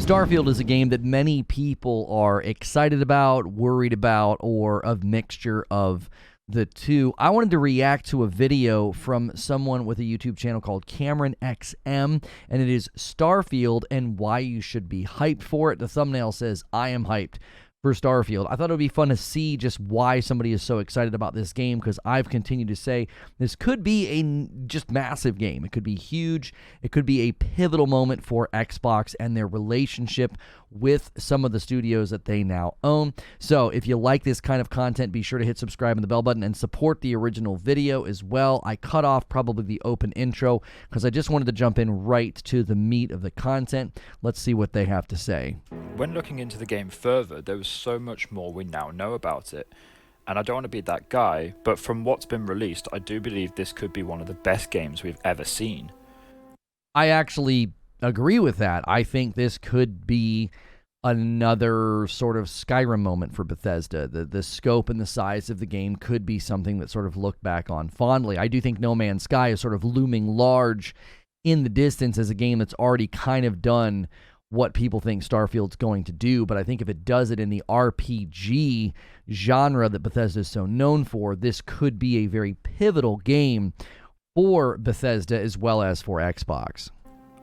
Starfield is a game that many people are excited about, worried about, or a mixture of the two. I wanted to react to a video from someone with a YouTube channel called Cameron XM, and it is Starfield and why you should be hyped for it. The thumbnail says, "I am hyped for Starfield." I thought it would be fun to see just why somebody is so excited about this game, because I've continued to say this could be a just massive game. It could be huge. It could be a pivotal moment for Xbox and their relationship with some of the studios that they now own. So if you like this kind of content, be sure to hit subscribe and the bell button and support the original video as well. I cut off probably the open intro because I just wanted to jump in right to the meat of the content. Let's see what they have to say. When looking into the game further, there was so much more we now know about it. And I don't want to be that guy, but from what's been released, I do believe this could be one of the best games we've ever seen. I actually agree with that. I think this could be another sort of Skyrim moment for Bethesda. The scope and the size of the game could be something that sort of looked back on fondly. I do think No Man's Sky is sort of looming large in the distance as a game that's already kind of done what people think Starfield's going to do, but I think if it does it in the RPG genre that Bethesda is so known for, this could be a very pivotal game for Bethesda as well as for Xbox.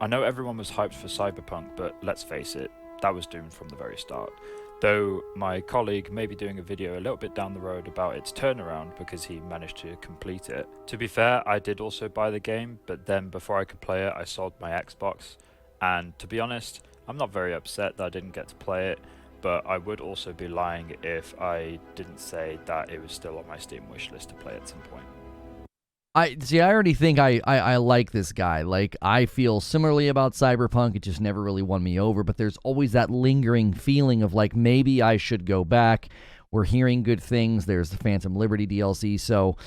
I know everyone was hyped for Cyberpunk, but let's face it, that was doomed from the very start. Though my colleague may be doing a video a little bit down the road about its turnaround because he managed to complete it. To be fair, I did also buy the game, but then before I could play it, I sold my Xbox. And to be honest, I'm not very upset that I didn't get to play it, but I would also be lying if I didn't say that it was still on my Steam wishlist to play at some point. I already think I like this guy. Like, I feel similarly about Cyberpunk. It just never really won me over, but there's always that lingering feeling of, like, maybe I should go back. We're hearing good things. There's the Phantom Liberty DLC, so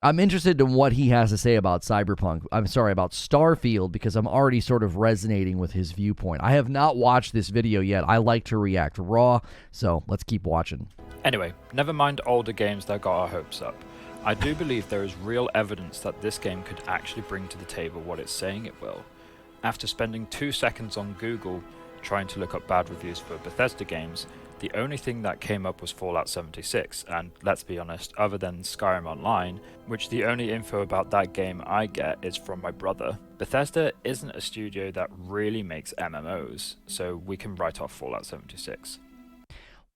I'm interested in what he has to say about Cyberpunk. I'm sorry, about Starfield, because I'm already sort of resonating with his viewpoint. I have not watched this video yet. I like to react raw, so let's keep watching. Anyway, never mind older games that got our hopes up. I do believe there is real evidence that this game could actually bring to the table what it's saying it will. After spending 2 seconds on Google trying to look up bad reviews for Bethesda games, the only thing that came up was Fallout 76, and let's be honest, other than Skyrim Online, which the only info about that game I get is from my brother, Bethesda isn't a studio that really makes MMOs, so we can write off Fallout 76.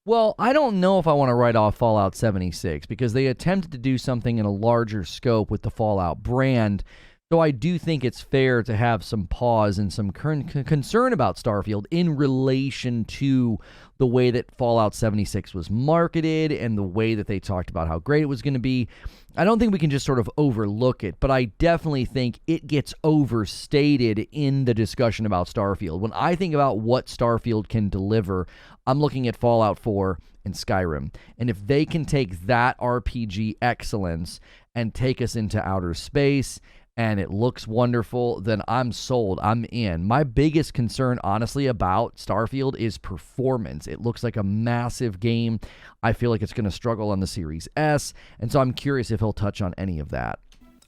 Well, I don't know if I want to write off Fallout 76 because they attempted to do something in a larger scope with the Fallout brand. So I do think it's fair to have some pause and some concern about Starfield in relation to the way that Fallout 76 was marketed and the way that they talked about how great it was going to be. I don't think we can just sort of overlook it, but I definitely think it gets overstated in the discussion about Starfield. When I think about what Starfield can deliver, I'm looking at Fallout 4 and Skyrim. And if they can take that RPG excellence and take us into outer space, and it looks wonderful, then I'm sold. I'm in. My biggest concern, honestly, about Starfield is performance. It looks like a massive game. I feel like it's going to struggle on the Series S, and so I'm curious if he'll touch on any of that.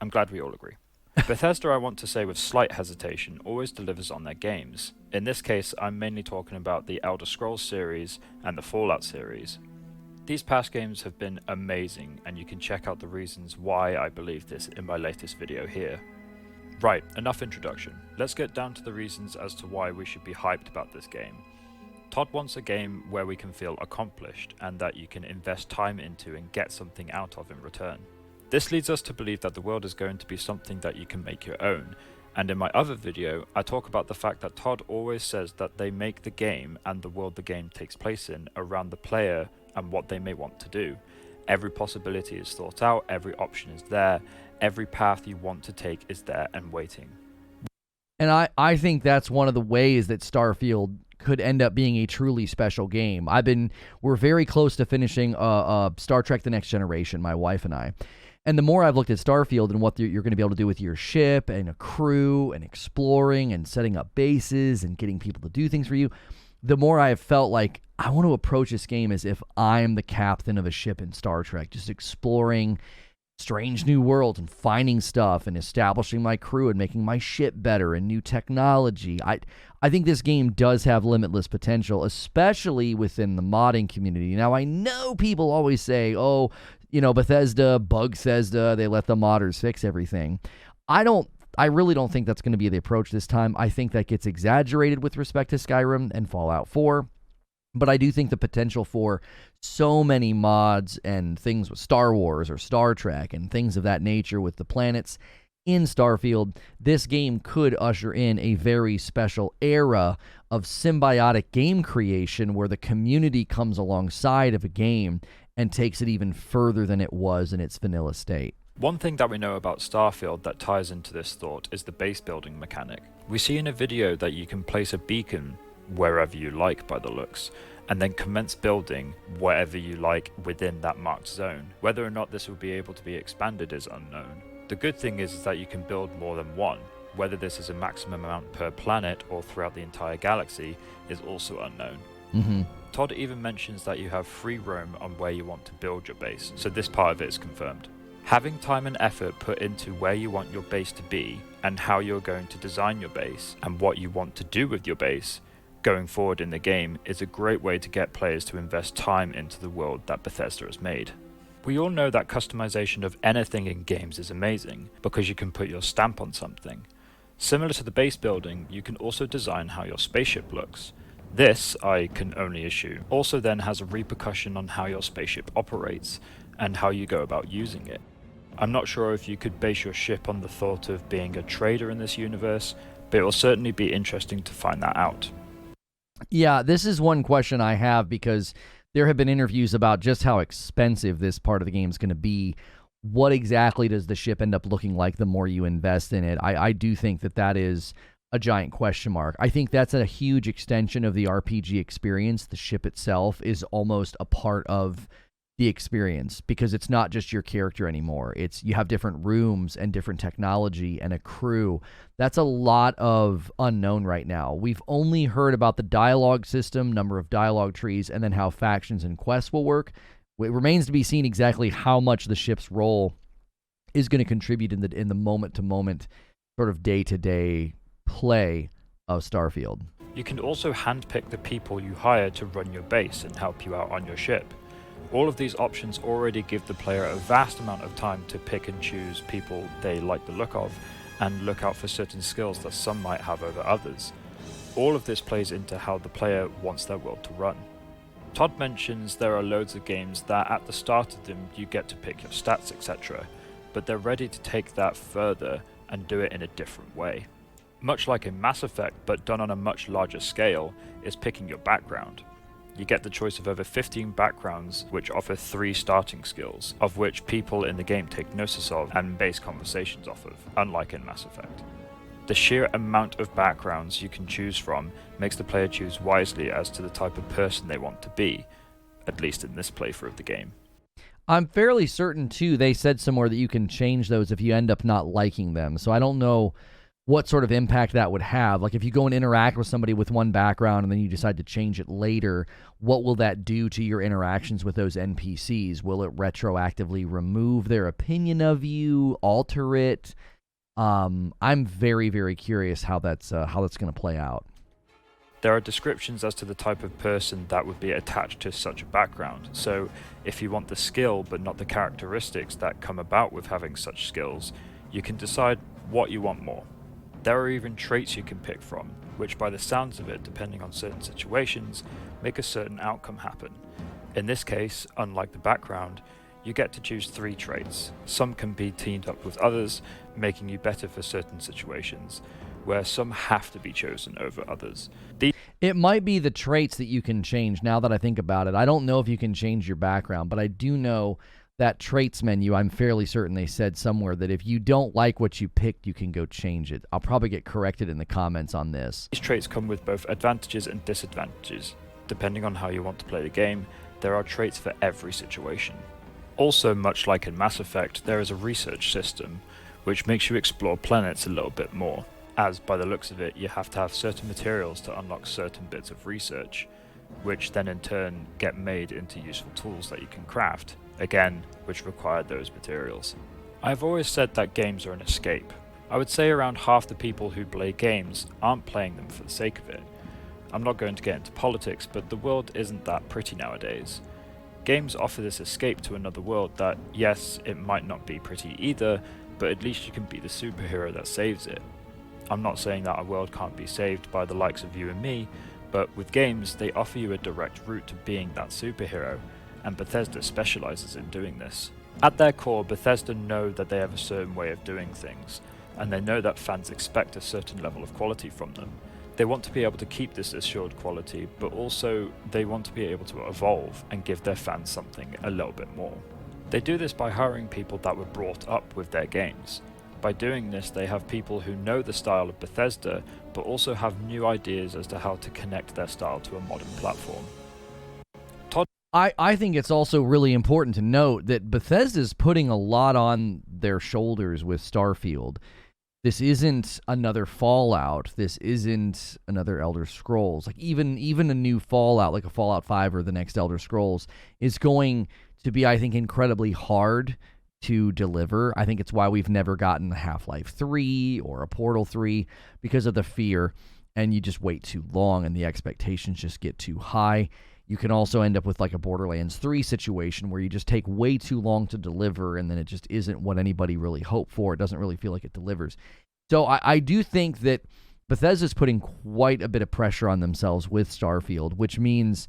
I'm glad we all agree. Bethesda, I want to say with slight hesitation, always delivers on their games. In this case, I'm mainly talking about the Elder Scrolls series and the Fallout series. These past games have been amazing, and you can check out the reasons why I believe this in my latest video here. Right, enough introduction. Let's get down to the reasons as to why we should be hyped about this game. Todd wants a game where we can feel accomplished, and that you can invest time into and get something out of in return. This leads us to believe that the world is going to be something that you can make your own, and in my other video, I talk about the fact that Todd always says that they make the game and the world the game takes place in around the player and what they may want to do. Every possibility is thought out, every option is there, every path you want to take is there and waiting. And I think that's one of the ways that Starfield could end up being a truly special game. We're very close to finishing Star Trek The Next Generation, my wife and I. And the more I've looked at Starfield and what you're going to be able to do with your ship and a crew and exploring and setting up bases and getting people to do things for you, the more I have felt like I want to approach this game as if I'm the captain of a ship in Star Trek, just exploring strange new worlds and finding stuff and establishing my crew and making my ship better and new technology. I think this game does have limitless potential, especially within the modding community. Now, I know people always say, oh, Bethesda, Bugthesda, they let the modders fix everything. I really don't think that's going to be the approach this time. I think that gets exaggerated with respect to Skyrim and Fallout 4. But I do think the potential for so many mods and things with Star Wars or Star Trek and things of that nature with the planets in Starfield, this game could usher in a very special era of symbiotic game creation where the community comes alongside of a game and takes it even further than it was in its vanilla state. One thing that we know about Starfield that ties into this thought is the base building mechanic. We see in a video that you can place a beacon wherever you like by the looks, and then commence building wherever you like within that marked zone. Whether or not this will be able to be expanded is unknown. The good thing is that you can build more than one. Whether this is a maximum amount per planet or throughout the entire galaxy is also unknown. Mm-hmm. Todd even mentions that you have free roam on where you want to build your base, so this part of it is confirmed. Having time and effort put into where you want your base to be and how you're going to design your base and what you want to do with your base going forward in the game is a great way to get players to invest time into the world that Bethesda has made. We all know that customization of anything in games is amazing because you can put your stamp on something. Similar to the base building, you can also design how your spaceship looks. This, I can only assume, also then has a repercussion on how your spaceship operates and how you go about using it. I'm not sure if you could base your ship on the thought of being a trader in this universe, but it will certainly be interesting to find that out. Yeah, this is one question I have because there have been interviews about just how expensive this part of the game is going to be. What exactly does the ship end up looking like the more you invest in it? I do think that is a giant question mark. I think that's a huge extension of the RPG experience. The ship itself is almost a part of the experience because it's not just your character anymore. You have different rooms and different technology and a crew. That's a lot of unknown right now. We've only heard about the dialogue system, number of dialogue trees, and then how factions and quests will work. It remains to be seen exactly how much the ship's role is going to contribute in the moment-to-moment sort of day-to-day play of Starfield. You can also handpick the people you hire to run your base and help you out on your ship. All of these options already give the player a vast amount of time to pick and choose people they like the look of and look out for certain skills that some might have over others. All of this plays into how the player wants their world to run. Todd mentions there are loads of games that at the start of them you get to pick your stats, etc., but they're ready to take that further and do it in a different way. Much like in Mass Effect, but done on a much larger scale, is picking your background. You get the choice of over 15 backgrounds which offer 3 starting skills, of which people in the game take notice of and base conversations off of, unlike in Mass Effect. The sheer amount of backgrounds you can choose from makes the player choose wisely as to the type of person they want to be, at least in this playthrough of the game. I'm fairly certain, too, they said somewhere that you can change those if you end up not liking them, so I don't know what sort of impact that would have. Like if you go and interact with somebody with one background and then you decide to change it later, what will that do to your interactions with those NPCs? Will it retroactively remove their opinion of you, alter it? I'm very, very curious how that's going to play out. There are descriptions as to the type of person that would be attached to such a background. So if you want the skill but not the characteristics that come about with having such skills, you can decide what you want more. There are even traits you can pick from, which by the sounds of it, depending on certain situations, make a certain outcome happen. In this case, unlike the background, you get to choose 3 traits. Some can be teamed up with others, making you better for certain situations, where some have to be chosen over others. It might be the traits that you can change now that I think about it. I don't know if you can change your background, but I do know that traits menu, I'm fairly certain they said somewhere that if you don't like what you picked, you can go change it. I'll probably get corrected in the comments on this. These traits come with both advantages and disadvantages. Depending on how you want to play the game, there are traits for every situation. Also, much like in Mass Effect, there is a research system, which makes you explore planets a little bit more, as by the looks of it, you have to have certain materials to unlock certain bits of research, which then in turn get made into useful tools that you can craft. again, which required those materials. I've always said that games are an escape. I would say around half the people who play games aren't playing them for the sake of it. I'm not going to get into politics, but the world isn't that pretty nowadays. Games offer this escape to another world that, yes, it might not be pretty either, but at least you can be the superhero that saves it. I'm not saying that a world can't be saved by the likes of you and me, but with games, they offer you a direct route to being that superhero, and Bethesda specializes in doing this. At their core, Bethesda know that they have a certain way of doing things, and they know that fans expect a certain level of quality from them. They want to be able to keep this assured quality, but also they want to be able to evolve and give their fans something a little bit more. They do this by hiring people that were brought up with their games. By doing this, they have people who know the style of Bethesda, but also have new ideas as to how to connect their style to a modern platform. I think it's also really important to note that Bethesda's putting a lot on their shoulders with Starfield. This isn't another Fallout. This isn't another Elder Scrolls. Like even a new Fallout, like a Fallout 5 or the next Elder Scrolls, is going to be, I think, incredibly hard to deliver. I think it's why we've never gotten a Half-Life 3 or a Portal 3, because of the fear, and you just wait too long and the expectations just get too high. You can also end up with like a Borderlands 3 situation where you just take way too long to deliver, and then it just isn't what anybody really hoped for. It doesn't really feel like it delivers. So I do think that Bethesda's putting quite a bit of pressure on themselves with Starfield, which means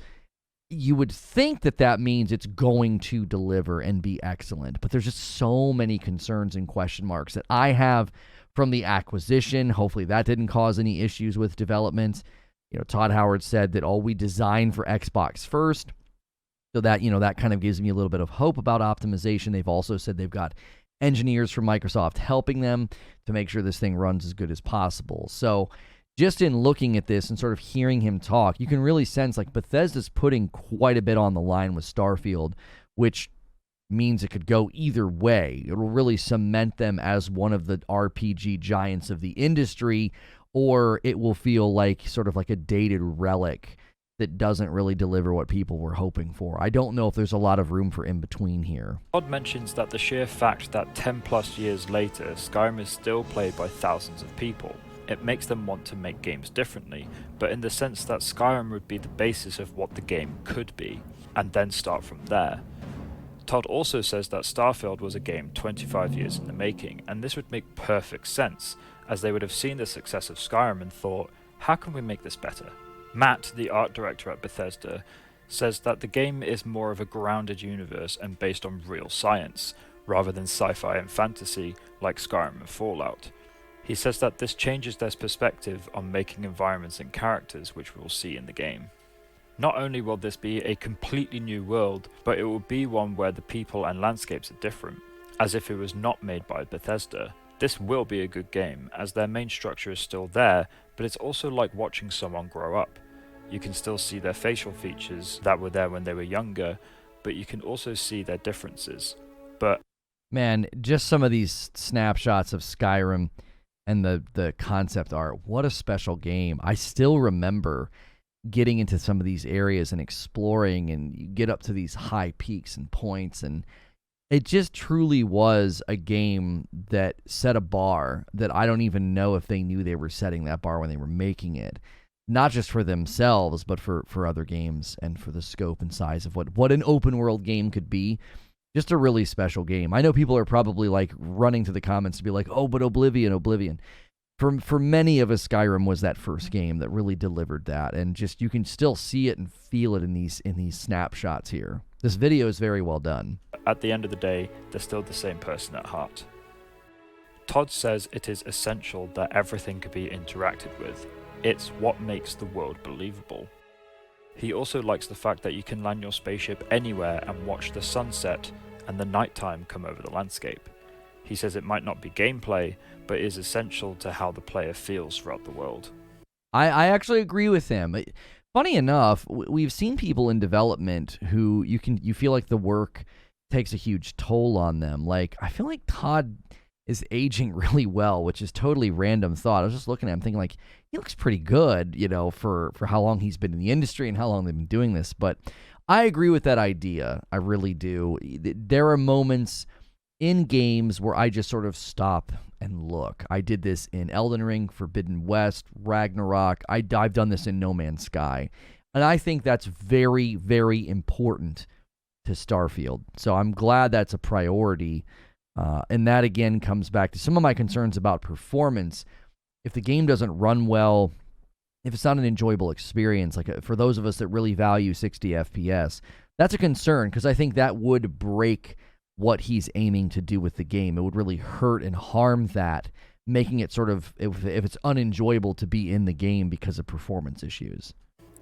you would think that that means it's going to deliver and be excellent. But there's just so many concerns and question marks that I have from the acquisition. Hopefully that didn't cause any issues with development. You know, Todd Howard said that, we design for Xbox first. So that, that kind of gives me a little bit of hope about optimization. They've also said they've got engineers from Microsoft helping them to make sure this thing runs as good as possible. So just in looking at this and sort of hearing him talk, you can really sense like Bethesda's putting quite a bit on the line with Starfield, which means it could go either way. It'll really cement them as one of the RPG giants of the industry, or it will feel like sort of like a dated relic that doesn't really deliver what people were hoping for. I don't know if there's a lot of room for in between here. Todd mentions that the sheer fact that 10 plus years later, Skyrim is still played by thousands of people. It makes them want to make games differently, but in the sense that Skyrim would be the basis of what the game could be, and then start from there. Todd also says that Starfield was a game 25 years in the making, and this would make perfect sense, as they would have seen the success of Skyrim and thought, how can we make this better? Matt, the art director at Bethesda, says that the game is more of a grounded universe and based on real science, rather than sci-fi and fantasy like Skyrim and Fallout. He says that this changes their perspective on making environments and characters, which we'll see in the game. Not only will this be a completely new world, but it will be one where the people and landscapes are different, as if it was not made by Bethesda. This will be a good game, as their main structure is still there, but it's also like watching someone grow up. You can still see their facial features that were there when they were younger, but you can also see their differences. But man, just some of these snapshots of Skyrim and the concept art, what a special game. I still remember getting into some of these areas and exploring, and you get up to these high peaks and points, and it just truly was a game that set a bar that I don't even know if they knew they were setting that bar when they were making it. Not just for themselves, but for other games, and for the scope and size of what an open world game could be. Just a really special game. I know people are probably like running to the comments to be like, oh, but Oblivion. For many of us, Skyrim was that first game that really delivered that, and just you can still see it and feel it in these snapshots here. This video is very well done. At the end of the day, they're still the same person at heart. Todd says it is essential that everything can be interacted with. It's what makes the world believable. He also likes the fact that you can land your spaceship anywhere and watch the sunset and the nighttime come over the landscape. He says it might not be gameplay, but is essential to how the player feels throughout the world. I actually agree with him. Funny enough, we've seen people in development who you feel like the work takes a huge toll on them. Like, I feel like Todd is aging really well, which is totally random thought. I was just looking at him thinking, like, he looks pretty good, for how long he's been in the industry and how long they've been doing this. But I agree with that idea. I really do. There are moments in games where I just sort of stop and look. I did this in Elden Ring, Forbidden West, Ragnarok. I've done this in No Man's Sky. And I think that's very, very important to Starfield. So I'm glad that's a priority. And that, again, comes back to some of my concerns about performance. If the game doesn't run well, if it's not an enjoyable experience, like for those of us that really value 60 FPS, that's a concern, because I think that would break what he's aiming to do with the game. It would really hurt and harm that, making it sort of, if it's unenjoyable to be in the game because of performance issues.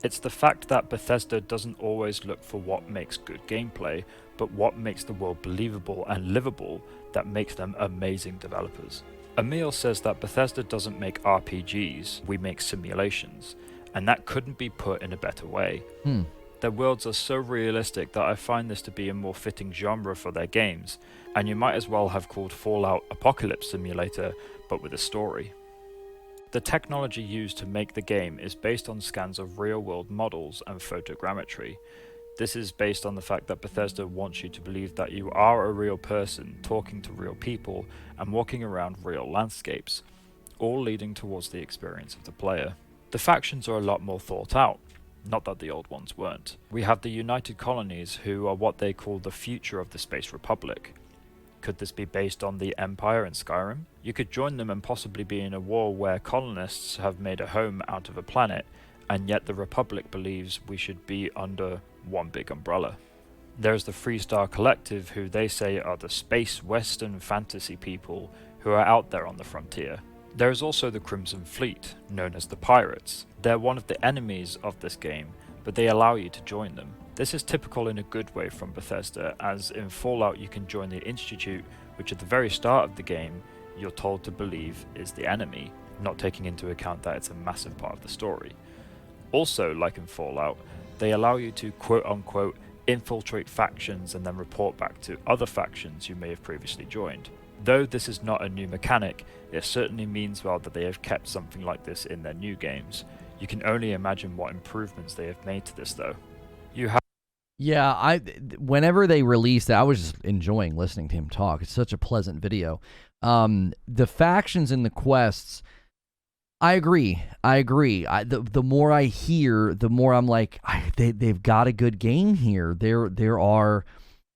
It's the fact that Bethesda doesn't always look for what makes good gameplay, but what makes the world believable and livable that makes them amazing developers. Emil says that Bethesda doesn't make RPGs, we make simulations, and that couldn't be put in a better way. Their worlds are so realistic that I find this to be a more fitting genre for their games, and you might as well have called Fallout Apocalypse Simulator, but with a story. The technology used to make the game is based on scans of real-world models and photogrammetry. This is based on the fact that Bethesda wants you to believe that you are a real person talking to real people and walking around real landscapes, all leading towards the experience of the player. The factions are a lot more thought out, not that the old ones weren't. We have the United Colonies, who are what they call the future of the Space Republic. Could this be based on the Empire in Skyrim? You could join them and possibly be in a war where colonists have made a home out of a planet, and yet the Republic believes we should be under one big umbrella. There's the Freestar Collective, who they say are the space western fantasy people who are out there on the frontier. There is also the Crimson Fleet, known as the Pirates. They're one of the enemies of this game, but they allow you to join them. This is typical in a good way from Bethesda, as in Fallout you can join the Institute, which at the very start of the game you're told to believe is the enemy, not taking into account that it's a massive part of the story. Also, like in Fallout, they allow you to quote-unquote infiltrate factions and then report back to other factions you may have previously joined. Though this is not a new mechanic, it certainly means well that they have kept something like this in their new games. You can only imagine what improvements they have made to this though. Yeah, whenever they released that, I was just enjoying listening to him talk. It's such a pleasant video. The factions and the quests, I agree. The more I hear, the more I'm like, they've got a good game here. There are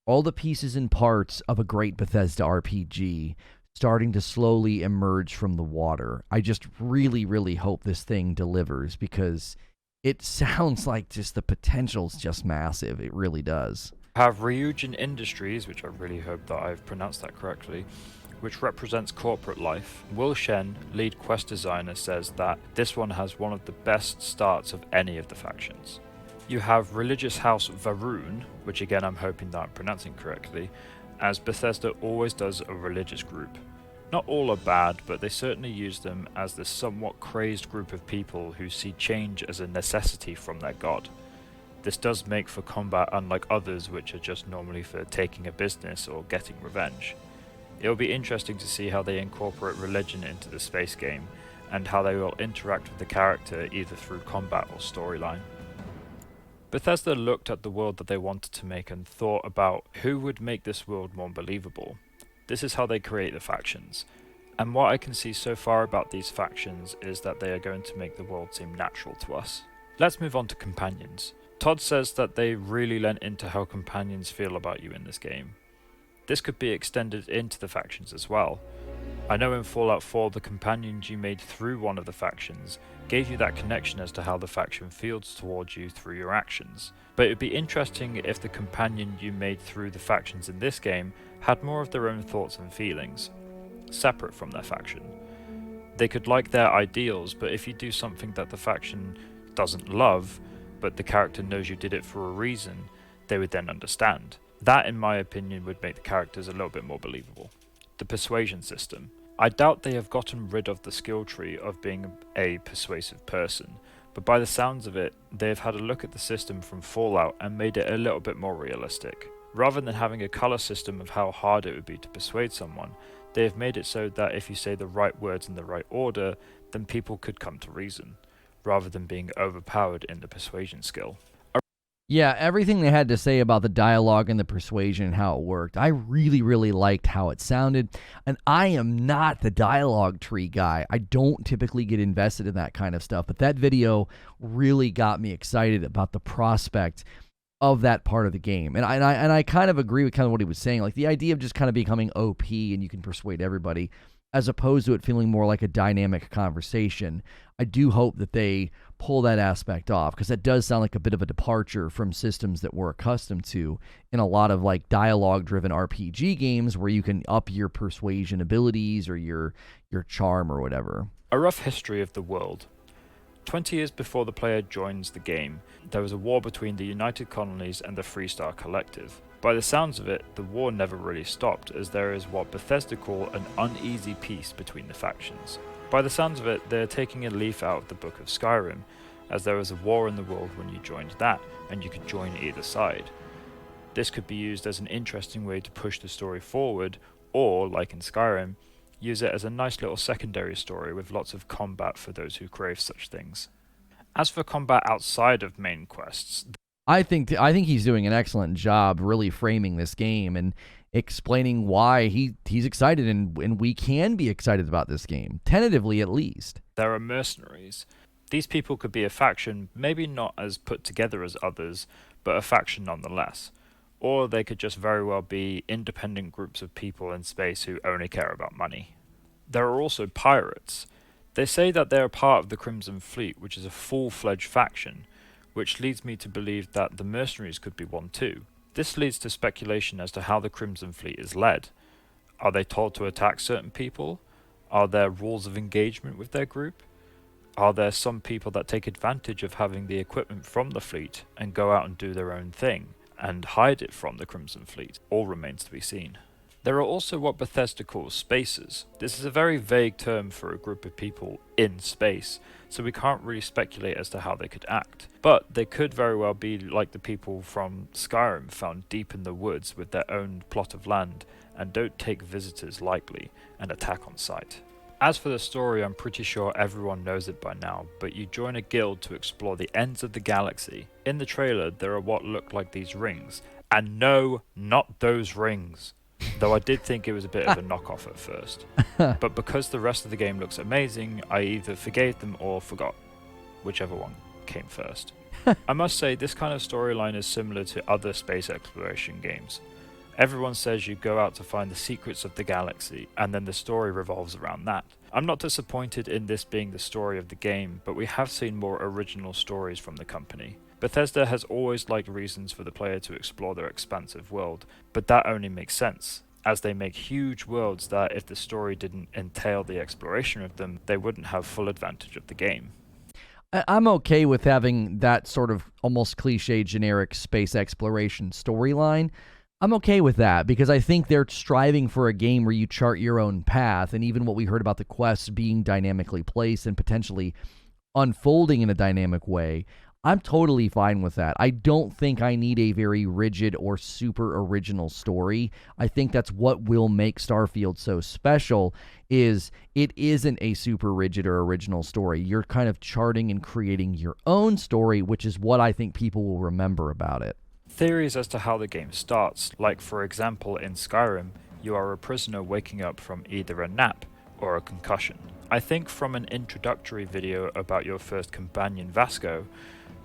all the pieces and parts of a great Bethesda RPG starting to slowly emerge from the water. I just really, really hope this thing delivers, because it sounds like just the potential's just massive. It really does. Have Ryujin Industries, which I really hope that I've pronounced that correctly, which represents corporate life. Will Shen, lead quest designer, says that this one has one of the best starts of any of the factions. You have Religious House Varun, which again I'm hoping that I'm pronouncing correctly, as Bethesda always does a religious group. Not all are bad, but they certainly use them as this somewhat crazed group of people who see change as a necessity from their god. This does make for combat unlike others which are just normally for taking a business or getting revenge. It will be interesting to see how they incorporate religion into the space game, and how they will interact with the character either through combat or storyline. Bethesda looked at the world that they wanted to make and thought about who would make this world more believable. This is how they create the factions. And what I can see so far about these factions is that they are going to make the world seem natural to us. Let's move on to companions. Todd says that they really lent into how companions feel about you in this game. This could be extended into the factions as well. I know in Fallout 4 the companions you made through one of the factions gave you that connection as to how the faction feels towards you through your actions. But it would be interesting if the companion you made through the factions in this game had more of their own thoughts and feelings, separate from their faction. They could like their ideals, but if you do something that the faction doesn't love, but the character knows you did it for a reason, they would then understand. That, in my opinion, would make the characters a little bit more believable. The persuasion system. I doubt they have gotten rid of the skill tree of being a persuasive person, but by the sounds of it, they have had a look at the system from Fallout and made it a little bit more realistic. Rather than having a color system of how hard it would be to persuade someone, they have made it so that if you say the right words in the right order, then people could come to reason, rather than being overpowered in the persuasion skill. Yeah, everything they had to say about the dialogue and the persuasion and how it worked, I really, really liked how it sounded. And I am not the dialogue tree guy. I don't typically get invested in that kind of stuff. But that video really got me excited about the prospect of that part of the game. And I kind of agree with kind of what he was saying. Like the idea of just kind of becoming OP and you can persuade everybody, as opposed to it feeling more like a dynamic conversation. I do hope that they pull that aspect off, because that does sound like a bit of a departure from systems that we're accustomed to in a lot of like dialogue-driven RPG games where you can up your persuasion abilities or your charm or whatever. A rough history of the world. 20 years before the player joins the game, there was a war between the United Colonies and the Freestar Collective. By the sounds of it, the war never really stopped, as there is what Bethesda call an uneasy peace between the factions. By the sounds of it, they're taking a leaf out of the book of Skyrim, as there was a war in the world when you joined that, and you could join either side. This could be used as an interesting way to push the story forward, or, like in Skyrim, use it as a nice little secondary story with lots of combat for those who crave such things. As for combat outside of main quests, I think he's doing an excellent job really framing this game and explaining why he's excited and we can be excited about this game, tentatively at least. there are mercenaries. These people could be a faction, maybe not as put together as others, but a faction nonetheless. Or they could just very well be independent groups of people in space who only care about money. There are also pirates. They say that they are part of the Crimson Fleet, which is a full-fledged faction, which leads me to believe that the mercenaries could be one too. This leads to speculation as to how the Crimson Fleet is led. Are they told to attack certain people? Are there rules of engagement with their group? Are there some people that take advantage of having the equipment from the fleet and go out and do their own thing, and hide it from the Crimson Fleet? All remains to be seen. There are also what Bethesda calls spacers. This is a very vague term for a group of people in space, so we can't really speculate as to how they could act. But they could very well be like the people from Skyrim, found deep in the woods with their own plot of land, and don't take visitors lightly and attack on sight. As for the story, I'm pretty sure everyone knows it by now, but you join a guild to explore the ends of the galaxy. In the trailer, there are what look like these rings. And no, not those rings. Though I did think it was a bit of a knockoff at first. But because the rest of the game looks amazing, I either forgave them or forgot. Whichever one came first. I must say, this kind of storyline is similar to other space exploration games. Everyone says you go out to find the secrets of the galaxy, and then the story revolves around that. I'm not disappointed in this being the story of the game, but we have seen more original stories from the company. Bethesda has always liked reasons for the player to explore their expansive world, but that only makes sense, as they make huge worlds that if the story didn't entail the exploration of them, they wouldn't have full advantage of the game. I'm okay with having that sort of almost cliche generic space exploration storyline. I'm okay with that because I think they're striving for a game where you chart your own path, and even what we heard about the quests being dynamically placed and potentially unfolding in a dynamic way, I'm totally fine with that. I don't think I need a very rigid or super original story. I think that's what will make Starfield so special, is it isn't a super rigid or original story. You're kind of charting and creating your own story, which is what I think people will remember about it. Theories as to how the game starts, like for example in Skyrim, you are a prisoner waking up from either a nap or a concussion. I think from an introductory video about your first companion Vasco,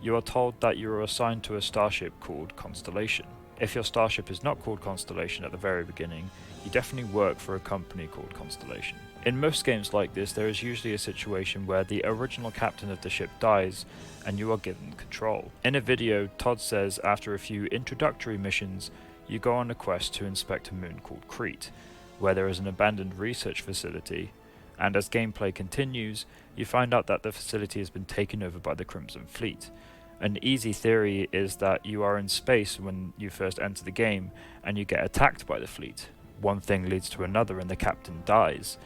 you are told that you are assigned to a starship called Constellation. If your starship is not called Constellation at the very beginning, you definitely work for a company called Constellation. In most games like this, there is usually a situation where the original captain of the ship dies and you are given control. In a video, Todd says after a few introductory missions, you go on a quest to inspect a moon called Crete, where there is an abandoned research facility, and as gameplay continues, you find out that the facility has been taken over by the Crimson Fleet. An easy theory is that you are in space when you first enter the game, and you get attacked by the fleet. One thing leads to another and the captain dies.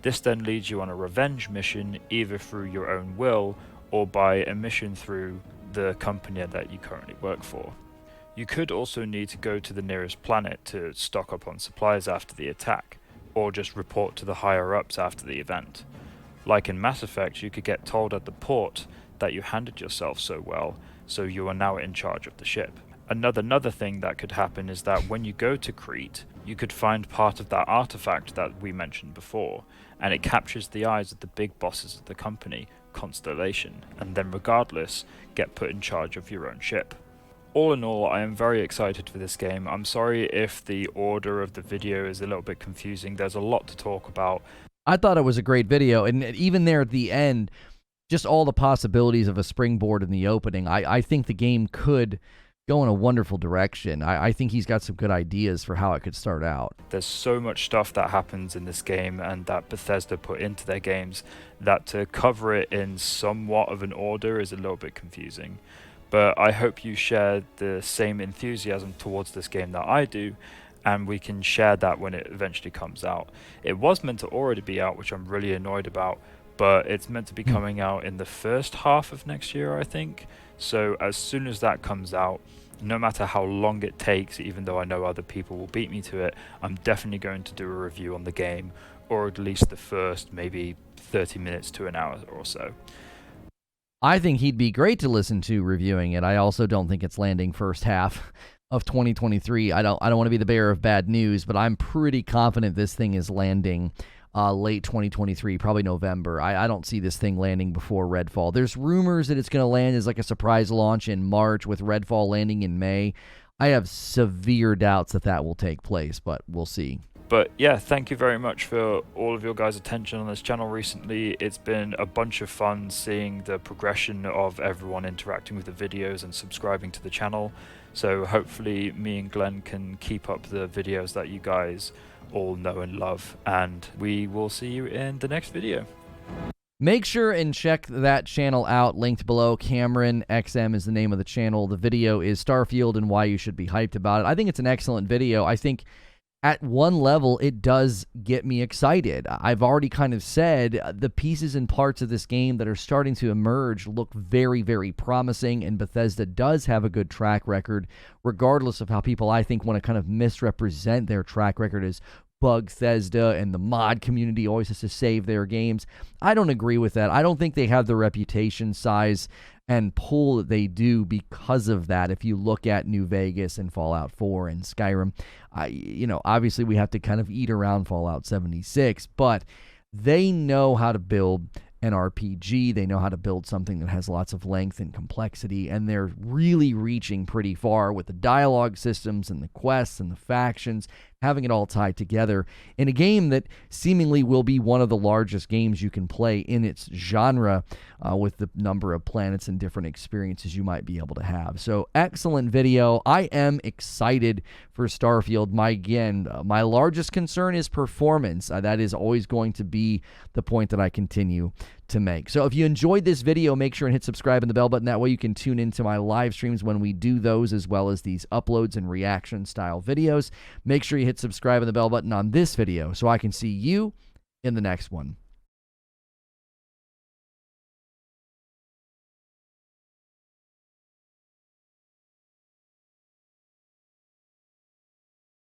This then leads you on a revenge mission, either through your own will, or by a mission through the company that you currently work for. You could also need to go to the nearest planet to stock up on supplies after the attack, or just report to the higher-ups after the event. Like in Mass Effect, you could get told at the port that you handled yourself so well, so you are now in charge of the ship. Another thing that could happen is that when you go to Crete, you could find part of that artifact that we mentioned before, and it captures the eyes of the big bosses of the company, Constellation, and then regardless, get put in charge of your own ship. All in all, I am very excited for this game. I'm sorry if the order of the video is a little bit confusing. There's a lot to talk about. I thought it was a great video, and even there at the end, just all the possibilities of a springboard in the opening. I think the game could go in a wonderful direction. I think he's got some good ideas for how it could start out. There's so much stuff that happens in this game and that Bethesda put into their games that to cover it in somewhat of an order is a little bit confusing. But I hope you share the same enthusiasm towards this game that I do, and we can share that when it eventually comes out. It was meant to already be out, which I'm really annoyed about, but it's meant to be coming out in the first half of next year, I think. So as soon as that comes out, no matter how long it takes, even though I know other people will beat me to it, I'm definitely going to do a review on the game, or at least the first maybe 30 minutes to an hour or so. I think he'd be great to listen to reviewing it. I also don't think it's landing first half of 2023. I don't want to be the bearer of bad news, but I'm pretty confident this thing is landing late 2023, probably November. I don't see this thing landing before Redfall. There's rumors that it's going to land as like a surprise launch in March with Redfall landing in May. I have severe doubts that will take place, but we'll see. But yeah, thank you very much for all of your guys' attention on this channel recently. It's been a bunch of fun seeing the progression of everyone interacting with the videos and subscribing to the channel. So hopefully me and Glenn can keep up the videos that you guys all know and love, and we will see you in the next video. Make sure and check that channel out, linked below. Cameron XM is the name of the channel. The video is Starfield and why you should be hyped about it. I think it's an excellent video. I think at one level, it does get me excited. I've already kind of said the pieces and parts of this game that are starting to emerge look very, very promising, and Bethesda does have a good track record, regardless of how people, I think, want to kind of misrepresent their track record as Bugthesda and the mod community always has to save their games. I don't agree with that. I don't think they have the reputation, size, and pull that they do because of that. If you look at New Vegas and Fallout 4 and Skyrim, obviously we have to kind of eat around Fallout 76, but they know how to build an RPG. They know how to build something that has lots of length and complexity, and they're really reaching pretty far with the dialogue systems and the quests and the factions, having it all tied together in a game that seemingly will be one of the largest games you can play in its genre, with the number of planets and different experiences you might be able to have. So excellent video. I am excited for Starfield. My largest concern is performance. That is always going to be the point that I continue to make. So if you enjoyed this video, make sure and hit subscribe and the bell button. That way you can tune into my live streams when we do those, as well as these uploads and reaction style videos. Make sure you hit subscribe and the bell button on this video so I can see you in the next one.